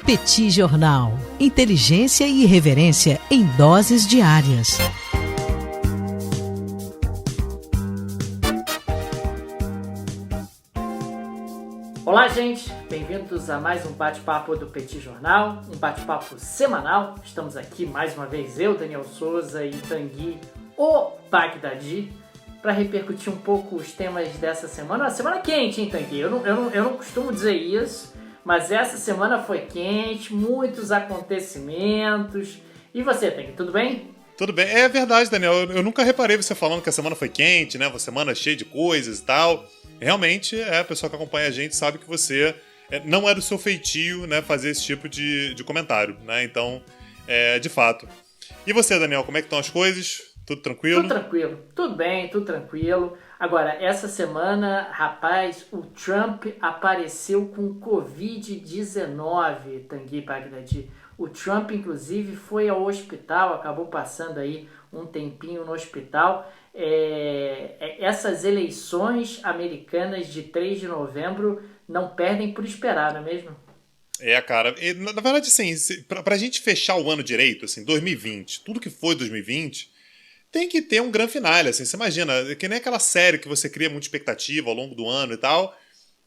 Petit Jornal. Inteligência e irreverência em doses diárias. Olá, gente! Bem-vindos a mais um bate-papo do Petit Jornal, um bate-papo semanal. Estamos aqui mais uma vez, eu, Daniel Souza e Tanguy, o Bagdadi, para repercutir um pouco os temas dessa semana. Uma semana quente, hein, Tanguy? Eu não costumo dizer isso, mas essa semana foi quente, muitos acontecimentos. E você, Tanguy, tudo bem? Tudo bem. É verdade, Daniel. Eu nunca reparei você falando que a semana foi quente, né? Uma semana cheia de coisas e tal. Realmente, a pessoa que acompanha a gente sabe que você não é do seu feitio, né, fazer esse tipo de comentário, né? Então, de fato. E você, Daniel, como é que estão as coisas? Tudo tranquilo? Tudo tranquilo. Tudo bem, tudo tranquilo. Agora, essa semana, rapaz, o Trump apareceu com Covid-19, Tanguy Bagdadi. O Trump, inclusive, foi ao hospital, acabou passando aí um tempinho no hospital. Essas eleições americanas de 3 de novembro não perdem por esperar, não é mesmo? Cara, na verdade, assim, pra gente fechar o ano direito, assim, 2020, tudo que foi 2020, tem que ter um grande finale, assim, você imagina, que nem aquela série que você cria muita expectativa ao longo do ano e tal,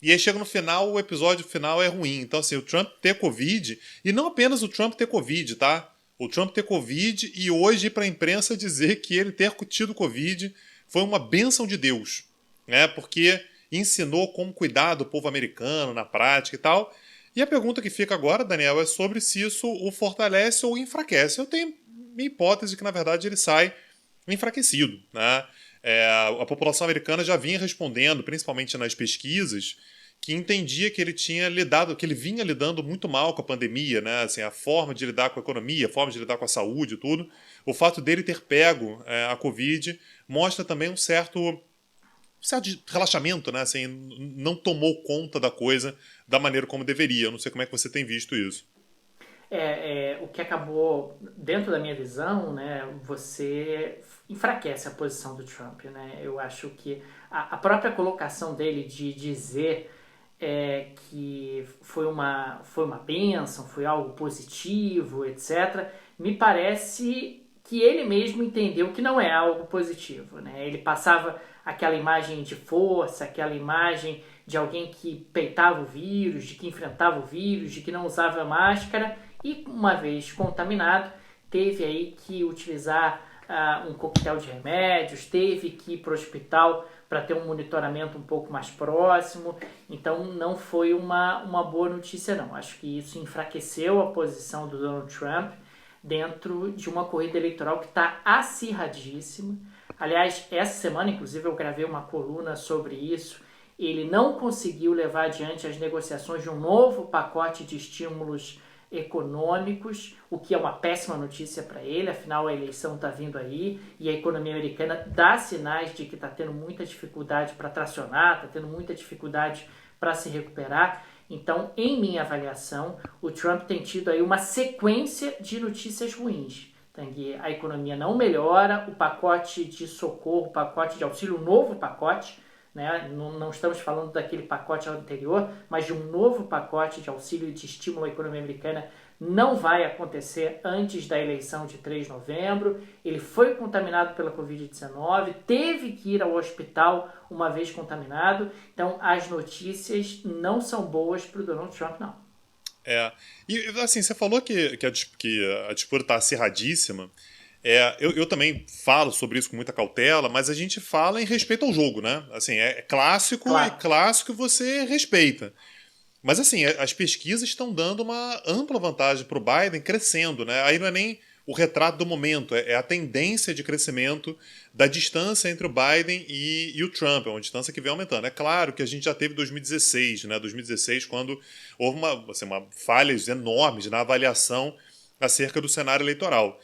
e aí chega no final, o episódio final é ruim. Então, assim, o Trump ter Covid, e não apenas o Trump ter Covid, tá? O Trump ter Covid e hoje ir pra imprensa dizer que ele ter tido Covid foi uma bênção de Deus, né? Porque ensinou como cuidar do povo americano na prática e tal. E a pergunta que fica agora, Daniel, é sobre se isso o fortalece ou enfraquece. Eu tenho minha hipótese que, na verdade, ele sai enfraquecido, né? A população americana já vinha respondendo, principalmente nas pesquisas, que entendia que ele vinha lidando muito mal com a pandemia, né? Assim, a forma de lidar com a economia, a forma de lidar com a saúde e tudo. O fato dele ter pego a Covid mostra também um certo relaxamento, né? Assim, não tomou conta da coisa da maneira como deveria. Eu não sei como é que você tem visto isso. O que acabou, dentro da minha visão, né, você enfraquece a posição do Trump, né? Eu acho que a própria colocação dele de dizer que foi uma bênção, foi algo positivo, etc., me parece que ele mesmo entendeu que não é algo positivo, né? Ele passava aquela imagem de força, aquela imagem de alguém que peitava o vírus, de que enfrentava o vírus, de que não usava máscara, e uma vez contaminado, teve aí que utilizar um coquetel de remédios, teve que ir para o hospital para ter um monitoramento um pouco mais próximo. Então não foi uma boa notícia não. Acho que isso enfraqueceu a posição do Donald Trump dentro de uma corrida eleitoral que está acirradíssima. Aliás, essa semana, inclusive, eu gravei uma coluna sobre isso. Ele não conseguiu levar adiante as negociações de um novo pacote de estímulos econômicos, o que é uma péssima notícia para ele, afinal a eleição está vindo aí e a economia americana dá sinais de que está tendo muita dificuldade para tracionar, está tendo muita dificuldade para se recuperar. Então, em minha avaliação, o Trump tem tido aí uma sequência de notícias ruins. A economia não melhora, o pacote de socorro, o pacote de auxílio, o novo pacote, né? Não estamos falando daquele pacote anterior, mas de um novo pacote de auxílio e de estímulo à economia americana não vai acontecer antes da eleição de 3 de novembro. Ele foi contaminado pela Covid-19, teve que ir ao hospital uma vez contaminado. Então, as notícias não são boas para o Donald Trump, não. E assim, você falou que a disputa está acirradíssima. Eu também falo sobre isso com muita cautela, mas a gente fala em respeito ao jogo, né? Assim, é clássico, claro. E clássico você respeita. Mas assim, as pesquisas estão dando uma ampla vantagem para o Biden, crescendo, né? Aí não é nem o retrato do momento, é a tendência de crescimento da distância entre o Biden e o Trump, é uma distância que vem aumentando. É claro que a gente já teve 2016, né? 2016, quando houve falhas enormes na avaliação acerca do cenário eleitoral.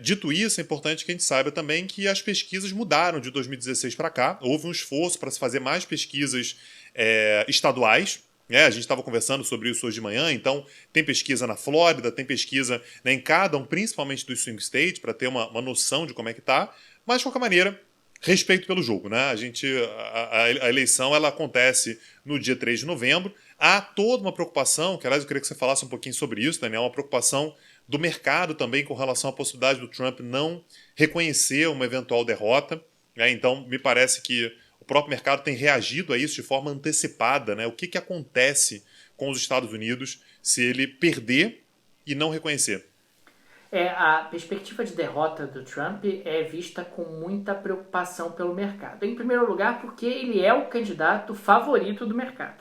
Dito isso, é importante que a gente saiba também que as pesquisas mudaram de 2016 para cá. Houve um esforço para se fazer mais pesquisas estaduais. A gente estava conversando sobre isso hoje de manhã, então tem pesquisa na Flórida, tem pesquisa, né, em cada um, principalmente dos swing states, para ter uma noção de como é que está. Mas, de qualquer maneira, respeito pelo jogo, né? A eleição ela acontece no dia 3 de novembro. Há toda uma preocupação, que aliás eu queria que você falasse um pouquinho sobre isso, Daniel, uma preocupação do mercado também com relação à possibilidade do Trump não reconhecer uma eventual derrota. Então, me parece que o próprio mercado tem reagido a isso de forma antecipada. O que acontece com os Estados Unidos se ele perder e não reconhecer? A perspectiva de derrota do Trump é vista com muita preocupação pelo mercado. Em primeiro lugar, porque ele é o candidato favorito do mercado.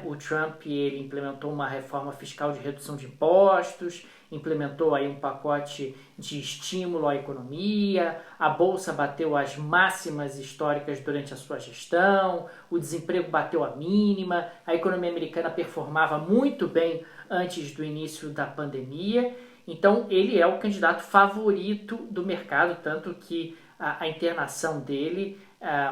O Trump ele implementou uma reforma fiscal de redução de impostos, implementou aí um pacote de estímulo à economia, a Bolsa bateu as máximas históricas durante a sua gestão, o desemprego bateu a mínima, a economia americana performava muito bem antes do início da pandemia. Então ele é o candidato favorito do mercado, tanto que a internação dele,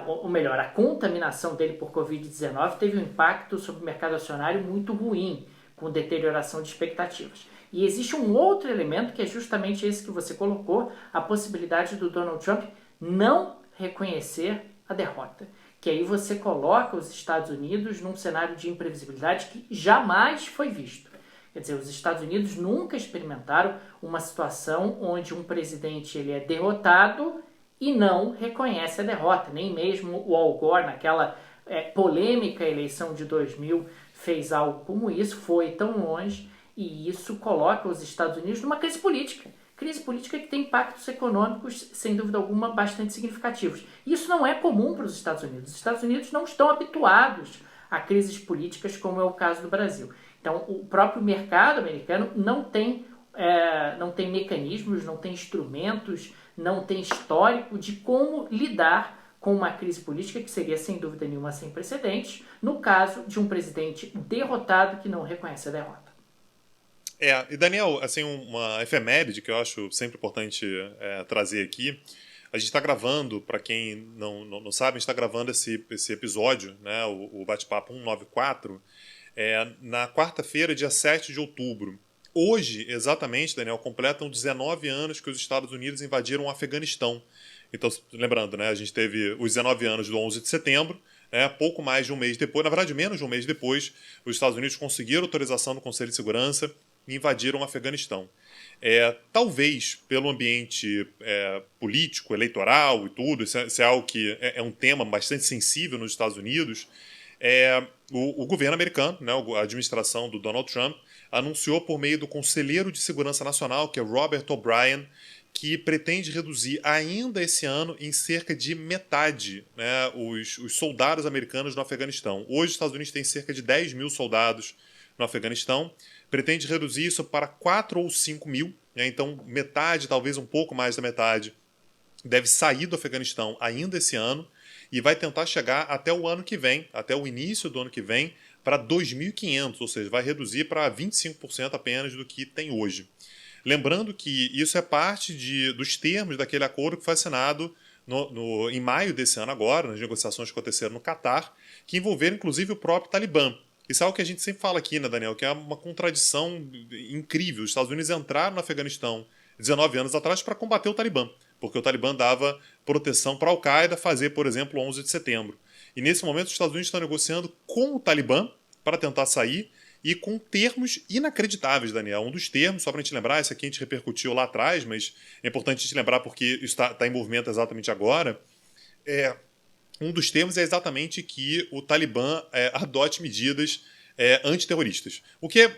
ou melhor, a contaminação dele por Covid-19 teve um impacto sobre o mercado acionário muito ruim, com deterioração de expectativas. E existe um outro elemento que é justamente esse que você colocou, a possibilidade do Donald Trump não reconhecer a derrota. Que aí você coloca os Estados Unidos num cenário de imprevisibilidade que jamais foi visto. Quer dizer, os Estados Unidos nunca experimentaram uma situação onde um presidente ele é derrotado e não reconhece a derrota. Nem mesmo o Al Gore, naquela polêmica eleição de 2000, fez algo como isso, foi tão longe, e isso coloca os Estados Unidos numa crise política. Crise política que tem impactos econômicos, sem dúvida alguma, bastante significativos. Isso não é comum para os Estados Unidos. Os Estados Unidos não estão habituados a crises políticas, como é o caso do Brasil. Então, o próprio mercado americano não tem mecanismos, não tem instrumentos, não tem histórico de como lidar com uma crise política que seria, sem dúvida nenhuma, sem precedentes, no caso de um presidente derrotado que não reconhece a derrota. E Daniel, assim, uma efeméride que eu acho sempre importante trazer aqui. A gente está gravando, para quem não sabe, a gente está gravando esse episódio, né, o Bate-Papo 194, na quarta-feira, dia 7 de outubro. Hoje, exatamente, Daniel, completam 19 anos que os Estados Unidos invadiram o Afeganistão. Então, lembrando, né, a gente teve os 19 anos do 11 de setembro, pouco mais de um mês depois, na verdade, menos de um mês depois, os Estados Unidos conseguiram autorização do Conselho de Segurança e invadiram o Afeganistão. Talvez pelo ambiente político, eleitoral e tudo, isso é algo que é um tema bastante sensível nos Estados Unidos, o governo americano, né, a administração do Donald Trump, anunciou por meio do Conselheiro de Segurança Nacional, que é Robert O'Brien, que pretende reduzir ainda esse ano em cerca de metade, né, os soldados americanos no Afeganistão. Hoje os Estados Unidos têm cerca de 10 mil soldados no Afeganistão, pretende reduzir isso para 4 ou 5 mil, né, então metade, talvez um pouco mais da metade, deve sair do Afeganistão ainda esse ano e vai tentar chegar até o ano que vem, até o início do ano que vem, para 2.500, ou seja, vai reduzir para 25% apenas do que tem hoje. Lembrando que isso é parte dos termos daquele acordo que foi assinado em maio desse ano agora, nas negociações que aconteceram no Catar, que envolveram inclusive o próprio Talibã. Isso é algo que a gente sempre fala aqui, né, Daniel, que é uma contradição incrível. Os Estados Unidos entraram no Afeganistão 19 anos atrás para combater o Talibã, porque o Talibã dava proteção para a Al-Qaeda fazer, por exemplo, o 11 de setembro. E nesse momento os Estados Unidos estão negociando com o Talibã para tentar sair e com termos inacreditáveis, Daniel. Um dos termos, só para a gente lembrar, esse aqui a gente repercutiu lá atrás, mas é importante a gente lembrar porque isso está em movimento exatamente agora. Um dos termos é exatamente que o Talibã adote medidas antiterroristas. O que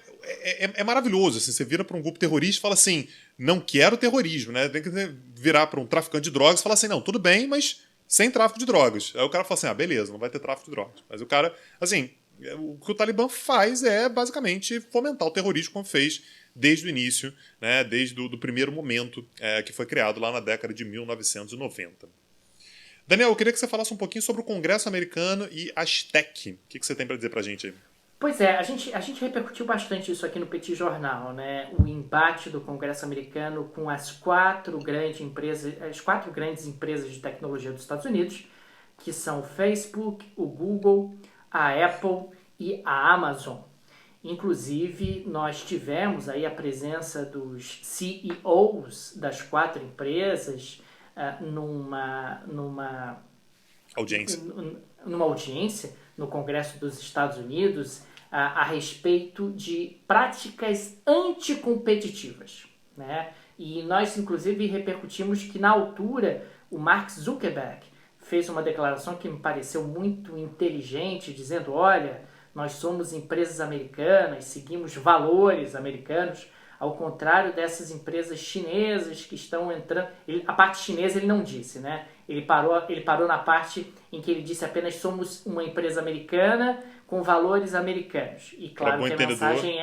é maravilhoso. Assim, você vira para um grupo terrorista e fala assim, não quero terrorismo, né? Tem que virar para um traficante de drogas e falar assim, não, tudo bem, mas sem tráfico de drogas. Aí o cara fala assim, beleza, não vai ter tráfico de drogas. Mas o cara, assim, o que o Talibã faz é basicamente fomentar o terrorismo como fez desde o início, né, desde o primeiro momento que foi criado lá na década de 1990. Daniel, eu queria que você falasse um pouquinho sobre o Congresso americano e as tech. O que você tem para dizer para a gente aí? Pois é, a gente repercutiu bastante isso aqui no Petit Jornal, né? O embate do Congresso americano com as quatro grandes empresas de tecnologia dos Estados Unidos, que são o Facebook, o Google, a Apple e a Amazon. Inclusive, nós tivemos aí a presença dos CEOs das quatro empresas numa audiência no Congresso dos Estados Unidos. a respeito de práticas anticompetitivas, né? E nós, inclusive, repercutimos que, na altura, o Mark Zuckerberg fez uma declaração que me pareceu muito inteligente, dizendo, olha, nós somos empresas americanas, seguimos valores americanos, ao contrário dessas empresas chinesas que estão entrando... a parte chinesa ele não disse, né? Ele parou na parte em que ele disse apenas somos uma empresa americana com valores americanos. E claro que a mensagem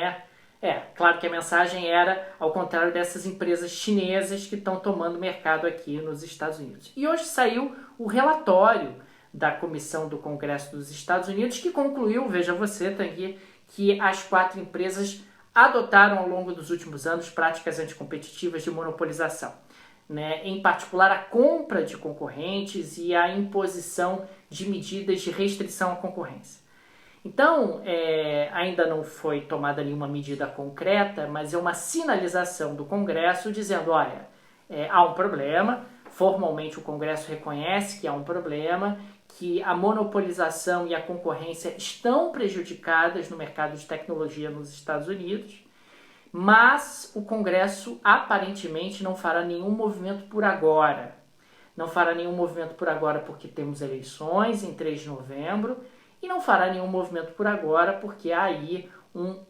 claro que a mensagem era ao contrário dessas empresas chinesas que estão tomando mercado aqui nos Estados Unidos. E hoje saiu o relatório da Comissão do Congresso dos Estados Unidos que concluiu, veja você, Tanguy, que as 4 empresas adotaram ao longo dos últimos anos práticas anticompetitivas de monopolização, né? Em particular a compra de concorrentes e a imposição de medidas de restrição à concorrência. Então, ainda não foi tomada nenhuma medida concreta, mas é uma sinalização do Congresso dizendo, olha, há um problema, formalmente o Congresso reconhece que há um problema, que a monopolização e a concorrência estão prejudicadas no mercado de tecnologia nos Estados Unidos, mas o Congresso aparentemente não fará nenhum movimento por agora. Não fará nenhum movimento por agora porque temos eleições em 3 de novembro, e não fará nenhum movimento por agora porque há aí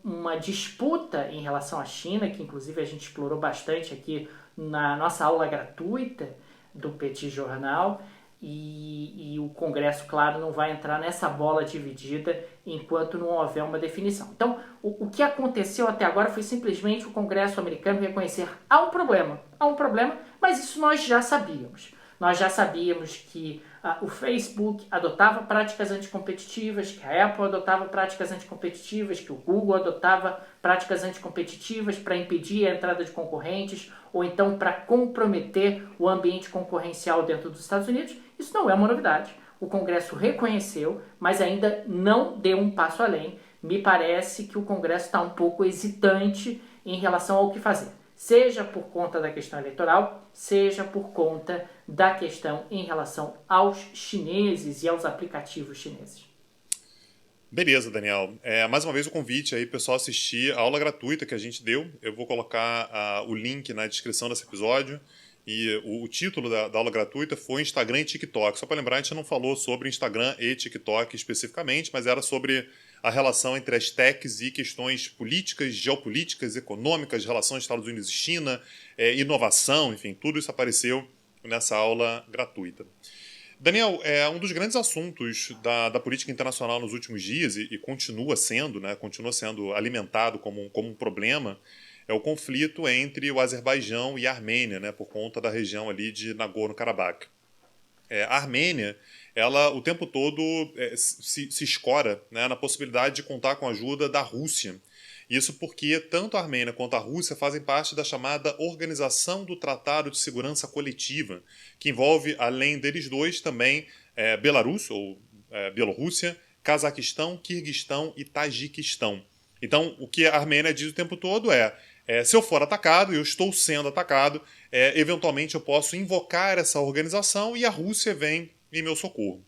uma disputa em relação à China, que inclusive a gente explorou bastante aqui na nossa aula gratuita do Petit Jornal, e o Congresso, claro, não vai entrar nessa bola dividida enquanto não houver uma definição. Então, o que aconteceu até agora foi simplesmente o Congresso americano reconhecer há um problema, mas isso nós já sabíamos. Nós já sabíamos que o Facebook adotava práticas anticompetitivas, que a Apple adotava práticas anticompetitivas, que o Google adotava práticas anticompetitivas para impedir a entrada de concorrentes ou então para comprometer o ambiente concorrencial dentro dos Estados Unidos. Isso não é uma novidade. O Congresso reconheceu, mas ainda não deu um passo além. Me parece que o Congresso está um pouco hesitante em relação ao que fazer. Seja por conta da questão eleitoral, seja por conta da questão em relação aos chineses e aos aplicativos chineses. Beleza, Daniel. Mais uma vez o convite aí, pessoal, assistir a aula gratuita que a gente deu. Eu vou colocar o link na descrição desse episódio. E o título da aula gratuita foi Instagram e TikTok. Só para lembrar, a gente não falou sobre Instagram e TikTok especificamente, mas era sobre a relação entre as techs e questões políticas, geopolíticas, econômicas, relações Estados Unidos e China, inovação, enfim, tudo isso apareceu nessa aula gratuita. Daniel, um dos grandes assuntos da política internacional nos últimos dias, e continua sendo, né, continua sendo alimentado como um problema, é o conflito entre o Azerbaijão e a Armênia, né, por conta da região ali de Nagorno-Karabakh. A Armênia, ela o tempo todo se escora, né, na possibilidade de contar com a ajuda da Rússia. Isso porque tanto a Armênia quanto a Rússia fazem parte da chamada Organização do Tratado de Segurança Coletiva, que envolve, além deles dois, também Belarus, ou Bielorrússia, Cazaquistão, Quirguistão e Tajiquistão. Então, o que a Armênia diz o tempo todo se eu for atacado, e eu estou sendo atacado, eventualmente eu posso invocar essa organização e a Rússia vem em meu socorro.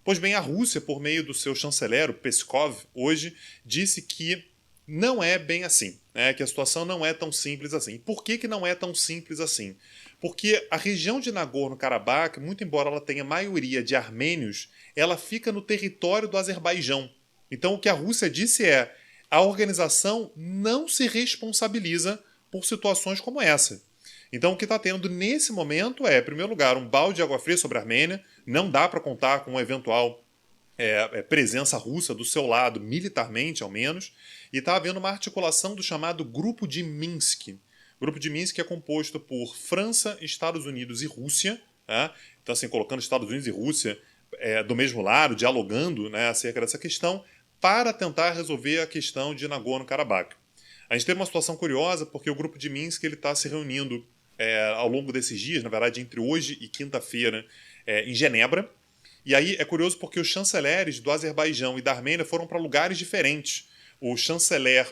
Pois bem, a Rússia, por meio do seu chanceler, o Peskov, hoje, disse que não é bem assim, né? Que a situação não é tão simples assim. Por que não é tão simples assim? Porque a região de Nagorno-Karabakh, muito embora ela tenha maioria de armênios, ela fica no território do Azerbaijão. Então o que a Rússia disse a organização não se responsabiliza por situações como essa. Então o que está tendo nesse momento em primeiro lugar, um balde de água fria sobre a Armênia, não dá para contar com uma eventual presença russa do seu lado, militarmente ao menos, e está havendo uma articulação do chamado Grupo de Minsk. O Grupo de Minsk é composto por França, Estados Unidos e Rússia, né? Então assim, colocando Estados Unidos e Rússia do mesmo lado, dialogando, né, acerca dessa questão, para tentar resolver a questão de Nagorno-Karabakh. A gente teve uma situação curiosa porque o Grupo de Minsk está se reunindo ao longo desses dias, na verdade entre hoje e quinta-feira, em Genebra. E aí é curioso porque os chanceleres do Azerbaijão e da Armênia foram para lugares diferentes. O chanceler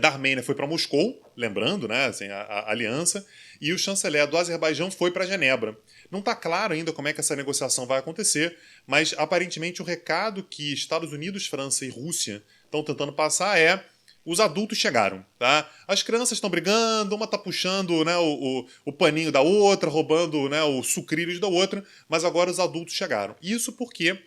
da Armênia foi para Moscou, lembrando, né, assim, a aliança, e o chanceler do Azerbaijão foi para Genebra. Não está claro ainda como é que essa negociação vai acontecer, mas aparentemente o recado que Estados Unidos, França e Rússia estão tentando passar é: os adultos chegaram, tá? As crianças estão brigando, uma tá puxando, né, o paninho da outra, roubando, né, os sucrilhos da outra, mas agora os adultos chegaram. Isso porque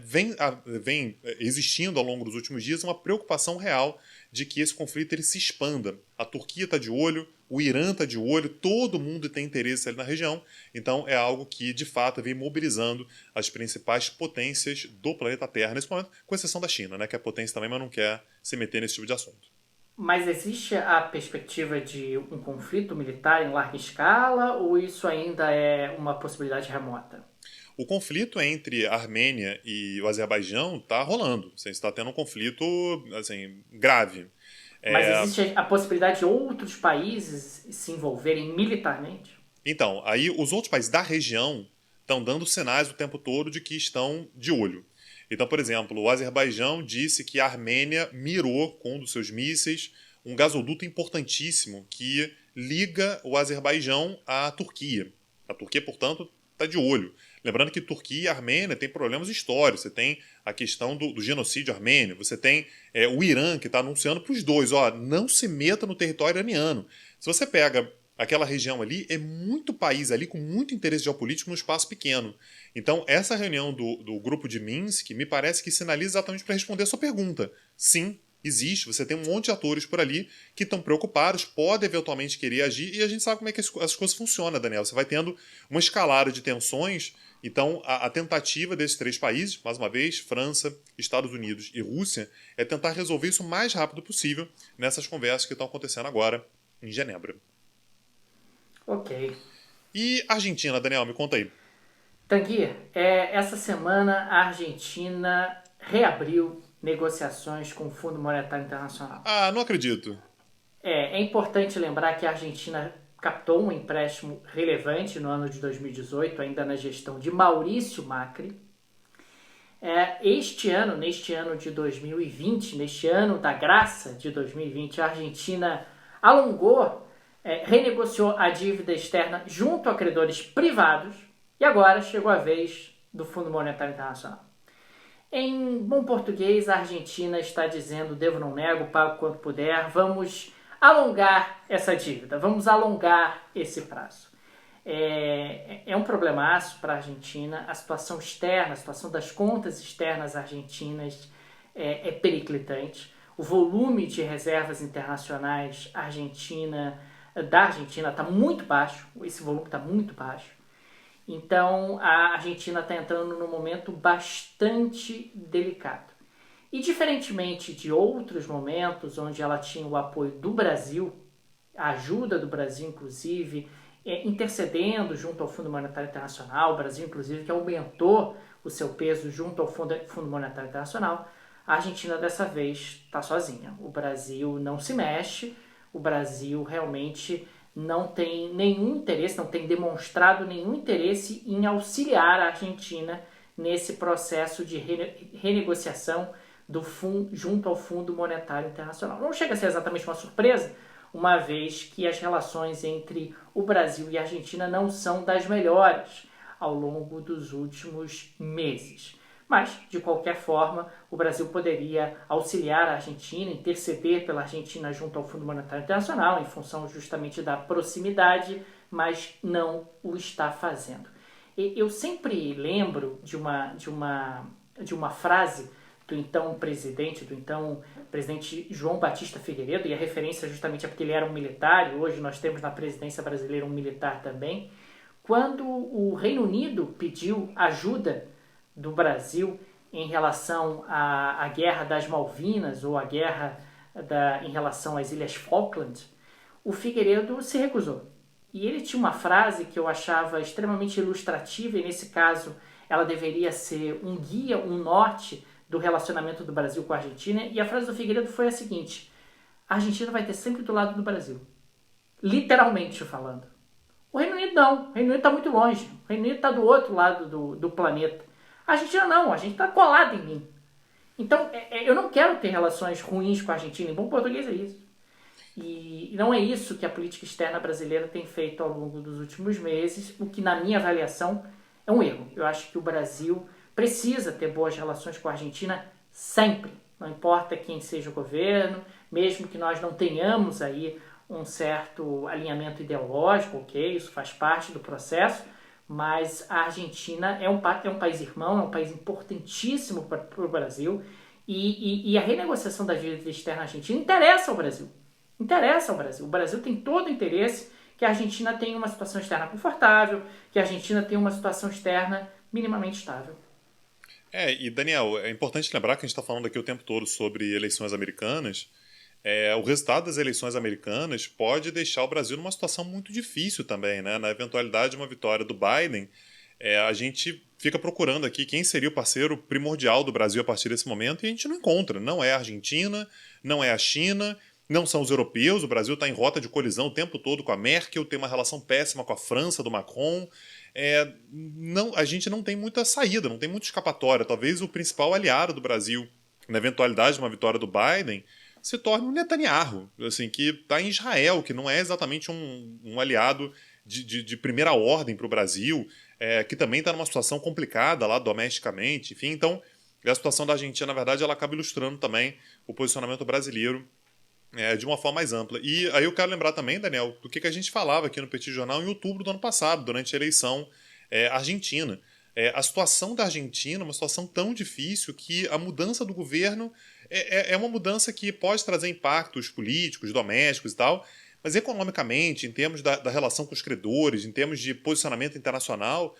vem existindo ao longo dos últimos dias uma preocupação real de que esse conflito ele se expanda. A Turquia está de olho, o Irã está de olho, todo mundo tem interesse ali na região, então é algo que de fato vem mobilizando as principais potências do planeta Terra nesse momento, com exceção da China, né, que é potência também, mas não quer se meter nesse tipo de assunto. Mas existe a perspectiva de um conflito militar em larga escala ou isso ainda é uma possibilidade remota? O conflito entre a Armênia e o Azerbaijão está rolando. Você está tendo um conflito assim, grave. Mas existe a possibilidade de outros países se envolverem militarmente? Então, aí os outros países da região estão dando sinais o tempo todo de que estão de olho. Então, por exemplo, o Azerbaijão disse que a Armênia mirou com um dos seus mísseis um gasoduto importantíssimo que liga o Azerbaijão à Turquia. A Turquia, portanto, está de olho. Lembrando que Turquia e Armênia têm problemas históricos. Você tem a questão do genocídio armênio, você tem o Irã que está anunciando para os dois, não se meta no território iraniano. Se você pega aquela região ali, é muito país ali com muito interesse geopolítico num espaço pequeno. Então, essa reunião do grupo de Minsk me parece que sinaliza exatamente para responder a sua pergunta. Sim, existe. Você tem um monte de atores por ali que estão preocupados, podem eventualmente querer agir, e a gente sabe como é que as coisas funcionam, Daniel. Você vai tendo uma escalada de tensões. Então, a tentativa desses três países, mais uma vez, França, Estados Unidos e Rússia, é tentar resolver isso o mais rápido possível nessas conversas que estão acontecendo agora em Genebra. Ok. E Argentina, Daniel, me conta aí. Tanguy, essa semana a Argentina reabriu negociações com o Fundo Monetário Internacional. Ah, não acredito. É importante lembrar que a Argentina captou um empréstimo relevante no ano de 2018, ainda na gestão de Maurício Macri. Neste ano de 2020, neste ano da graça de 2020, a Argentina renegociou a dívida externa junto a credores privados e agora chegou a vez do Fundo Monetário Internacional. Em bom português, a Argentina está dizendo: devo, não nego, pago quanto puder, vamos alongar essa dívida, vamos alongar esse prazo. É um problemaço para a Argentina. A situação externa, a situação das contas externas argentinas é periclitante. O volume de reservas internacionais da Argentina está muito baixo, esse volume está muito baixo. Então a Argentina está entrando num momento bastante delicado. E diferentemente de outros momentos onde ela tinha o apoio do Brasil, a ajuda do Brasil, inclusive, intercedendo junto ao Fundo Monetário Internacional, o Brasil, inclusive, que aumentou o seu peso junto ao Fundo Monetário Internacional, a Argentina dessa vez está sozinha. O Brasil não se mexe, o Brasil realmente não tem nenhum interesse, não tem demonstrado nenhum interesse em auxiliar a Argentina nesse processo de renegociação junto ao Fundo Monetário Internacional. Não chega a ser exatamente uma surpresa, uma vez que as relações entre o Brasil e a Argentina não são das melhores ao longo dos últimos meses. Mas, de qualquer forma, o Brasil poderia auxiliar a Argentina, interceder pela Argentina junto ao Fundo Monetário Internacional, em função justamente da proximidade, mas não o está fazendo. Eu sempre lembro de uma frase do então presidente João Batista Figueiredo, e a referência justamente é porque ele era um militar, e hoje nós temos na presidência brasileira um militar também, quando o Reino Unido pediu ajuda do Brasil em relação à Guerra das Malvinas, ou à guerra em relação às Ilhas Falkland, o Figueiredo se recusou. E ele tinha uma frase que eu achava extremamente ilustrativa, e nesse caso ela deveria ser um guia, um norte do relacionamento do Brasil com a Argentina, e a frase do Figueiredo foi a seguinte: a Argentina vai ter sempre do lado do Brasil. Literalmente falando. O Reino Unido não. O Reino Unido está muito longe. O Reino Unido está do outro lado do planeta. A Argentina não. A gente está colado em mim. Então, eu não quero ter relações ruins com a Argentina. Em bom português é isso. E não é isso que a política externa brasileira tem feito ao longo dos últimos meses, o que, na minha avaliação, é um erro. Eu acho que o Brasil precisa ter boas relações com a Argentina sempre. não importa quem seja o governo, mesmo que nós não tenhamos aí um certo alinhamento ideológico, ok, isso faz parte do processo, mas a Argentina é um país irmão, é um país importantíssimo para o Brasil, e a renegociação da dívida externa argentina interessa ao Brasil. Interessa ao Brasil. O Brasil tem todo o interesse que a Argentina tenha uma situação externa confortável, que a Argentina tenha uma situação externa minimamente estável. E Daniel, é importante lembrar que a gente está falando aqui o tempo todo sobre eleições americanas. O resultado das eleições americanas pode deixar o Brasil numa situação muito difícil também, né? Na eventualidade de uma vitória do Biden, a gente fica procurando aqui quem seria o parceiro primordial do Brasil a partir desse momento e a gente não encontra. Não é a Argentina, não é a China, não são os europeus. O Brasil está em rota de colisão o tempo todo com a Merkel, tem uma relação péssima com a França, do Macron. A gente não tem muita saída, não tem muita escapatória. Talvez o principal aliado do Brasil, na eventualidade de uma vitória do Biden, se torne um Netanyahu, assim, que está em Israel, que não é exatamente um aliado de primeira ordem para o Brasil, que também está numa situação complicada lá domesticamente. Enfim, então, a situação da Argentina, na verdade, ela acaba ilustrando também o posicionamento brasileiro de uma forma mais ampla. E aí eu quero lembrar também, Daniel, do que a gente falava aqui no Petit Jornal em outubro do ano passado, durante a eleição argentina. A situação da Argentina é uma situação tão difícil que a mudança do governo é uma mudança que pode trazer impactos políticos, domésticos e tal, mas economicamente, em termos da relação com os credores, em termos de posicionamento internacional,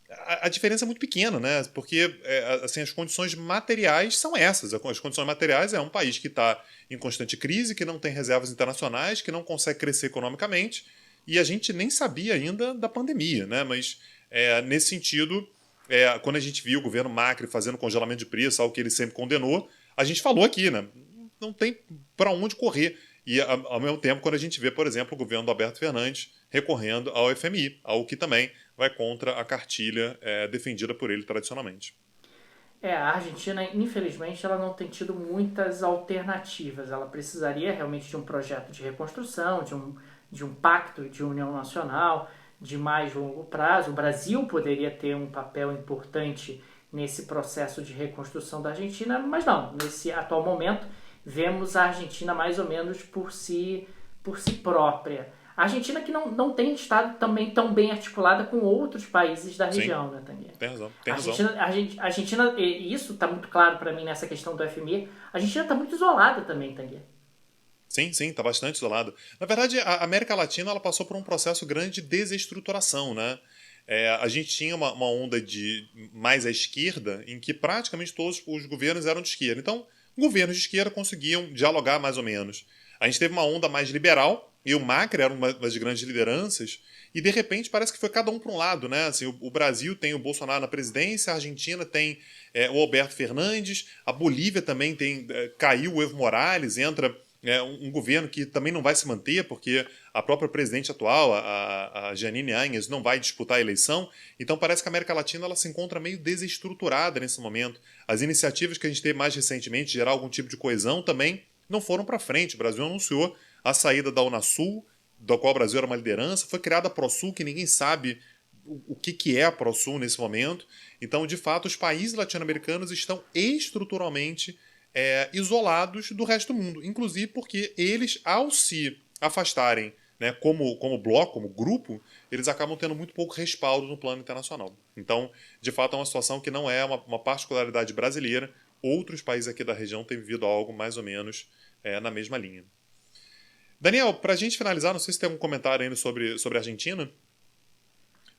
a diferença é muito pequena, né? Porque assim, as condições materiais são essas. As condições materiais é um país que está em constante crise, que não tem reservas internacionais, que não consegue crescer economicamente, e a gente nem sabia ainda da pandemia, né? Mas nesse sentido, quando a gente viu o governo Macri fazendo congelamento de preço, algo que ele sempre condenou, a gente falou aqui, né? Não tem para onde correr. E, ao mesmo tempo, quando a gente vê, por exemplo, o governo do Alberto Fernandes recorrendo ao FMI, algo que também vai contra a cartilha defendida por ele tradicionalmente. A Argentina, infelizmente, ela não tem tido muitas alternativas. Ela precisaria realmente de um projeto de reconstrução, de um pacto de união nacional de mais longo prazo. O Brasil poderia ter um papel importante nesse processo de reconstrução da Argentina, mas não. Nesse atual momento, vemos a Argentina mais ou menos por si própria. A Argentina que não tem estado também tão bem articulada com outros países da região, sim, né, Tanguy? Tem razão. A Argentina, e isso está muito claro para mim nessa questão do FMI, a Argentina está muito isolada também, Tanguy. Sim, está bastante isolado. Na verdade, a América Latina ela passou por um processo grande de desestruturação, né? A gente tinha uma onda de mais à esquerda, em que praticamente todos os governos eram de esquerda. Então, governos de esquerda conseguiam dialogar mais ou menos. A gente teve uma onda mais liberal, e o Macri era uma das grandes lideranças, e de repente parece que foi cada um para um lado, né? Assim, o Brasil tem o Bolsonaro na presidência, a Argentina tem o Alberto Fernandes, a Bolívia também caiu o Evo Morales, entra um governo que também não vai se manter, porque a própria presidente atual, a Jeanine Áñez, não vai disputar a eleição. Então parece que a América Latina ela se encontra meio desestruturada nesse momento. As iniciativas que a gente teve mais recentemente, gerar algum tipo de coesão, também não foram para frente. O Brasil anunciou a saída da Unasul, da qual o Brasil era uma liderança, foi criada a ProSul, que ninguém sabe o que é a ProSul nesse momento. Então, de fato, os países latino-americanos estão estruturalmente isolados do resto do mundo, inclusive porque eles, ao se afastarem, né, como bloco, como grupo, eles acabam tendo muito pouco respaldo no plano internacional. Então, de fato, é uma situação que não é uma particularidade brasileira. Outros países aqui da região têm vivido algo mais ou menos na mesma linha. Daniel, para a gente finalizar, não sei se tem algum comentário ainda sobre a Argentina.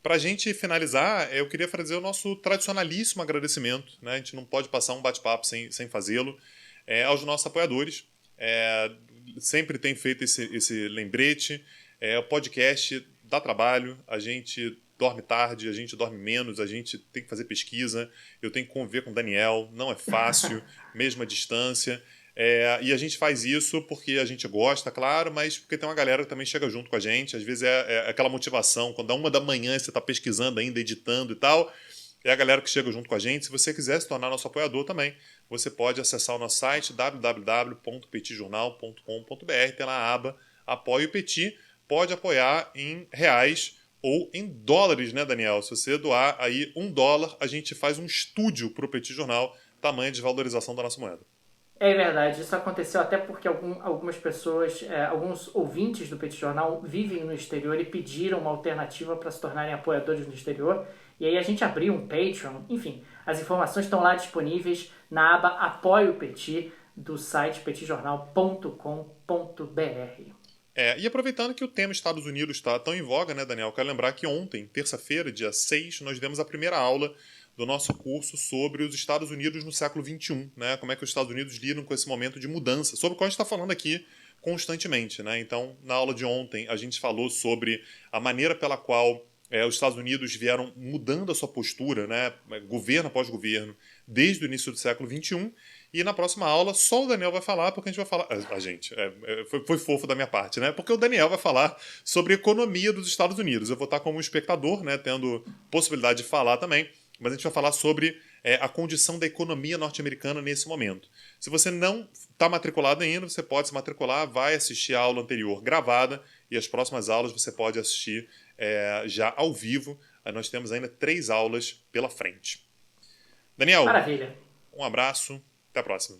Para a gente finalizar, eu queria fazer o nosso tradicionalíssimo agradecimento, né? A gente não pode passar um bate-papo sem fazê-lo, aos nossos apoiadores. Sempre tem feito esse lembrete. O podcast dá trabalho, a gente dorme tarde, a gente dorme menos, a gente tem que fazer pesquisa, eu tenho que conviver com o Daniel, não é fácil, mesmo à distância. E a gente faz isso porque a gente gosta, claro, mas porque tem uma galera que também chega junto com a gente. Às vezes é aquela motivação, quando é 1h você está pesquisando ainda, editando e tal, é a galera que chega junto com a gente. Se você quiser se tornar nosso apoiador também, você pode acessar o nosso site www.petijornal.com.br, tem lá a aba Apoie o Petit, pode apoiar em reais ou em dólares, né, Daniel? Se você doar aí $1, a gente faz um estúdio para o Petit Jornal, tamanho de valorização da nossa moeda. É verdade, isso aconteceu até porque algumas pessoas, alguns ouvintes do Petit Jornal vivem no exterior e pediram uma alternativa para se tornarem apoiadores no exterior. E aí a gente abriu um Patreon, enfim, as informações estão lá disponíveis na aba Apoie o Petit do site petitjornal.com.br. E aproveitando que o tema Estados Unidos está tão em voga, né, Daniel? Quero lembrar que ontem, terça-feira, dia 6, nós demos a primeira aula do nosso curso sobre os Estados Unidos no século XXI, né? Como é que os Estados Unidos lidam com esse momento de mudança, sobre o qual a gente está falando aqui constantemente, né? Então, na aula de ontem, a gente falou sobre a maneira pela qual os Estados Unidos vieram mudando a sua postura, né? Governo após governo, desde o início do século XXI. E na próxima aula, só o Daniel vai falar, porque a gente vai falar... foi fofo da minha parte, né? Porque o Daniel vai falar sobre a economia dos Estados Unidos. Eu vou estar como espectador, né? Tendo possibilidade de falar também. Mas a gente vai falar sobre a condição da economia norte-americana nesse momento. Se você não está matriculado ainda, você pode se matricular, vai assistir a aula anterior gravada e as próximas aulas você pode assistir já ao vivo. Nós temos ainda 3 aulas pela frente. Daniel, maravilha. Um abraço, até a próxima.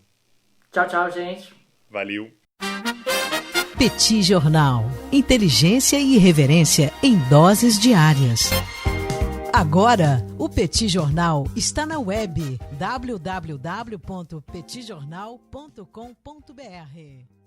Tchau, tchau, gente. Valeu. Petit Jornal. Inteligência e irreverência em doses diárias. Agora, o Petit Jornal está na web www.petitjornal.com.br.